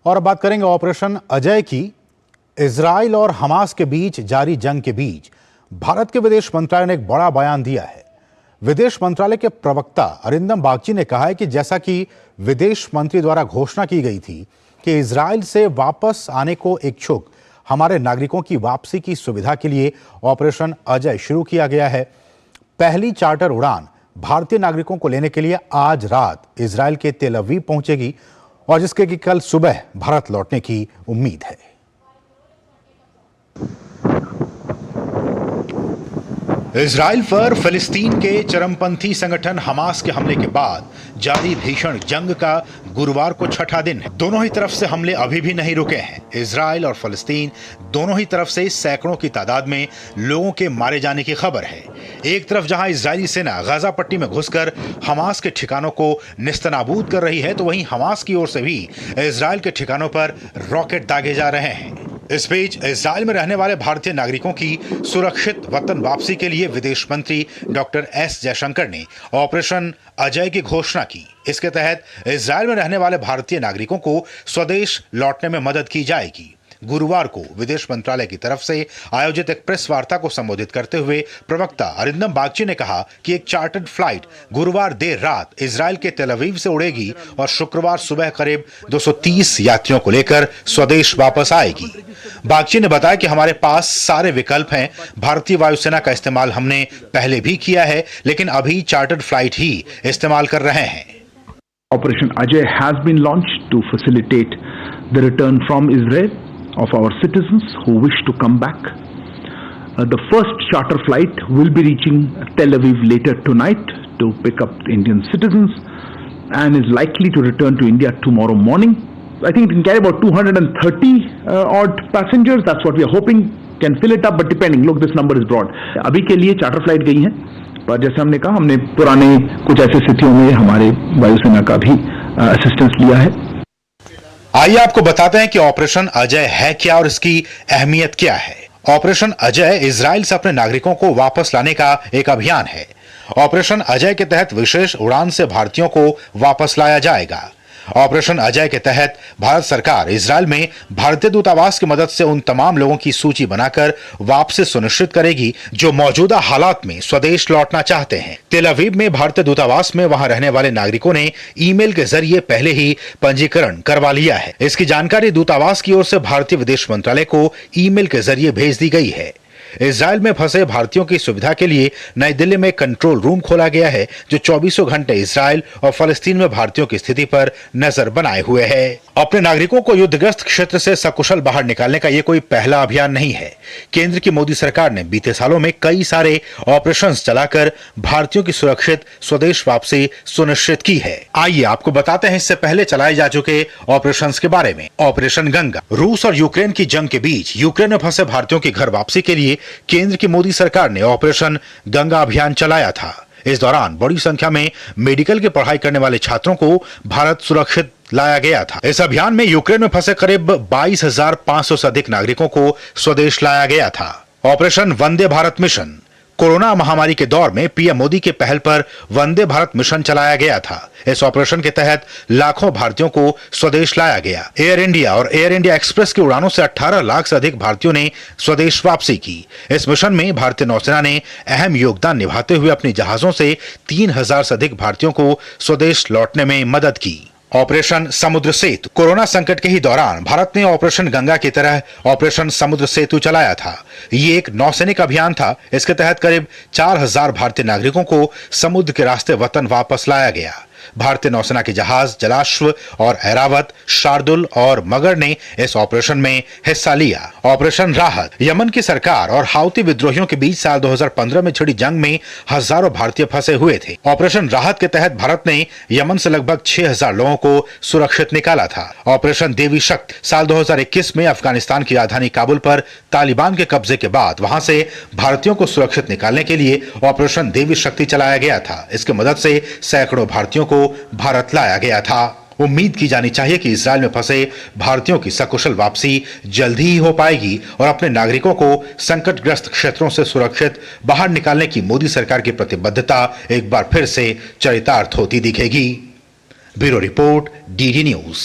और अब बात करेंगे ऑपरेशन अजय की। इजराइल और हमास के बीच जारी जंग के बीच भारत के विदेश मंत्रालय ने एक बड़ा बयान दिया है। विदेश मंत्रालय के प्रवक्ता अरिंदम बागची ने कहा है कि जैसा कि विदेश मंत्री द्वारा घोषणा की गई थी कि इजराइल से वापस आने को इच्छुक हमारे नागरिकों की वापसी की सुविधा के लिए ऑपरेशन अजय शुरू किया गया है। पहली चार्टर उड़ान भारतीय नागरिकों को लेने के लिए आज रात इजराइल के तेल अवीव पहुंचेगी और जिसके कि कल सुबह भारत लौटने की उम्मीद है। इजराइल पर फिलिस्तीन के चरमपंथी संगठन हमास के हमले के बाद जारी भीषण जंग का गुरुवार को छठा दिन है। दोनों ही तरफ से हमले अभी भी नहीं रुके हैं। इजराइल और फिलिस्तीन दोनों ही तरफ से सैकड़ों की तादाद में लोगों के मारे जाने की खबर है। एक तरफ जहां इजरायली सेना गाजा पट्टी में घुसकर हमास के ठिकानों को निस्तनाबूद कर रही है, तो वहीं हमास की ओर से भी इजराइल के ठिकानों पर रॉकेट दागे जा रहे हैं। इस बीच इजराइल में रहने वाले भारतीय नागरिकों की सुरक्षित वतन वापसी के लिए विदेश मंत्री डॉक्टर एस जयशंकर ने ऑपरेशन अजय की घोषणा की। इसके तहत इजराइल में रहने वाले भारतीय नागरिकों को स्वदेश लौटने में मदद की जाएगी। गुरुवार को विदेश मंत्रालय की तरफ से आयोजित एक प्रेस वार्ता को संबोधित करते हुए प्रवक्ता अरिंदम बागची ने कहा कि एक चार्टर्ड फ्लाइट गुरुवार देर रात इजराइल के तेल अवीव से उड़ेगी और शुक्रवार सुबह करीब 230 यात्रियों को लेकर स्वदेश वापस आएगी। बागची ने बताया कि हमारे पास सारे विकल्प हैं। भारतीय वायुसेना का इस्तेमाल हमने पहले भी किया है, लेकिन अभी चार्टर्ड फ्लाइट ही इस्तेमाल कर रहे हैं। Operation Ajay has been launched to facilitate the return from Israel of our citizens who wish to come back. The first charter flight will be reaching Tel Aviv later tonight to pick up Indian citizens and is likely to return to India tomorrow morning. I think it can carry about 230 odd passengers. That's what we are hoping. Can fill it up, but depending. Look, this number is broad. अभी के लिए charter flight गई हैं, पर जैसे हमने कहा, हमने पुराने कुछ ऐसे स्थितियों में हमारे वायुसेना का भी असिस्टेंस लिया है। आइए आपको बताते हैं कि ऑपरेशन अजय है क्या और इसकी अहमियत क्या है। ऑपरेशन अजय इजराइल से अपने नागरिकों को वापस लाने का एक अभियान है। ऑपरेशन अजय के तहत विशेष उड़ान से भारतीयों को वापस लाया जाएगा। ऑपरेशन अजय के तहत भारत सरकार इजराइल में भारतीय दूतावास की मदद से उन तमाम लोगों की सूची बनाकर वापसी सुनिश्चित करेगी जो मौजूदा हालात में स्वदेश लौटना चाहते हैं। तेल अवीव में भारतीय दूतावास में वहां रहने वाले नागरिकों ने ईमेल के जरिए पहले ही पंजीकरण करवा लिया है। इसकी जानकारी दूतावास की ओर से भारतीय विदेश मंत्रालय को ईमेल के जरिए भेज दी गई है। इजराइल में फंसे भारतीयों की सुविधा के लिए नई दिल्ली में कंट्रोल रूम खोला गया है, जो 24 घंटे इजराइल और फलस्तीन में भारतीयों की स्थिति पर नजर बनाए हुए है। अपने नागरिकों को युद्धग्रस्त क्षेत्र से सकुशल बाहर निकालने का ये कोई पहला अभियान नहीं है। केंद्र की मोदी सरकार ने बीते सालों में कई सारे ऑपरेशंस चलाकर भारतीयों की सुरक्षित स्वदेश वापसी सुनिश्चित की है। आइए आपको बताते हैं इससे पहले चलाए जा चुके ऑपरेशंस के बारे में। ऑपरेशन गंगा। रूस और यूक्रेन की जंग के बीच यूक्रेन में फंसे भारतीयों की घर वापसी के लिए केंद्र की मोदी सरकार ने ऑपरेशन गंगा अभियान चलाया था। इस दौरान बड़ी संख्या में मेडिकल की पढ़ाई करने वाले छात्रों को भारत सुरक्षित लाया गया था। इस अभियान में यूक्रेन में फंसे करीब 22,500 से अधिक नागरिकों को स्वदेश लाया गया था। Operation Vande Bharat mission. Corona महामारी के दौर में पीएम मोदी के पहल पर वंदे भारत मिशन चलाया गया था। इस ऑपरेशन के तहत लाखों भारतीयों को स्वदेश लाया गया। एयर इंडिया और एयर इंडिया एक्सप्रेस की उड़ानों से 18 लाख से अधिक भारतीयों ने स्वदेश वापसी की। इस मिशन में भारतीय नौसेना ने अहम योगदान निभाते हुए अपने जहाजों से 3,000 से अधिक भारतीयों को स्वदेश लौटने में मदद की। ऑपरेशन समुद्र सेतु। कोरोना संकट के ही दौरान भारत ने ऑपरेशन गंगा की तरह ऑपरेशन समुद्र सेतु चलाया था। ये एक नौसैनिक अभियान था। इसके तहत करीब 4,000 भारतीय नागरिकों को समुद्र के रास्ते वतन वापस लाया गया। भारतीय नौसेना के जहाज जलाश्व और ऐरावत, शार्दुल और मगर ने इस ऑपरेशन में हिस्सा लिया। ऑपरेशन राहत। यमन की सरकार और हाउती विद्रोहियों के बीच साल 2015 में छिड़ी जंग में हजारों भारतीय फंसे हुए थे। ऑपरेशन राहत के तहत भारत ने यमन से लगभग 6,000 लोगों को सुरक्षित निकाला था। ऑपरेशन देवी शक्ति। साल 2021 में अफगानिस्तान की राजधानी काबुल पर तालिबान के कब्जे के बाद वहां से भारतीयों को सुरक्षित निकालने के लिए ऑपरेशन देवी शक्ति चलाया गया था। इसकी मदद से सैकड़ों भारतीयों को भारत लाया गया था। उम्मीद की जानी चाहिए कि इजराइल में फंसे भारतीयों की सकुशल वापसी जल्दी ही हो पाएगी और अपने नागरिकों को संकटग्रस्त क्षेत्रों से सुरक्षित बाहर निकालने की मोदी सरकार की प्रतिबद्धता एक बार फिर से चरितार्थ होती दिखेगी। Bureau report, DD news.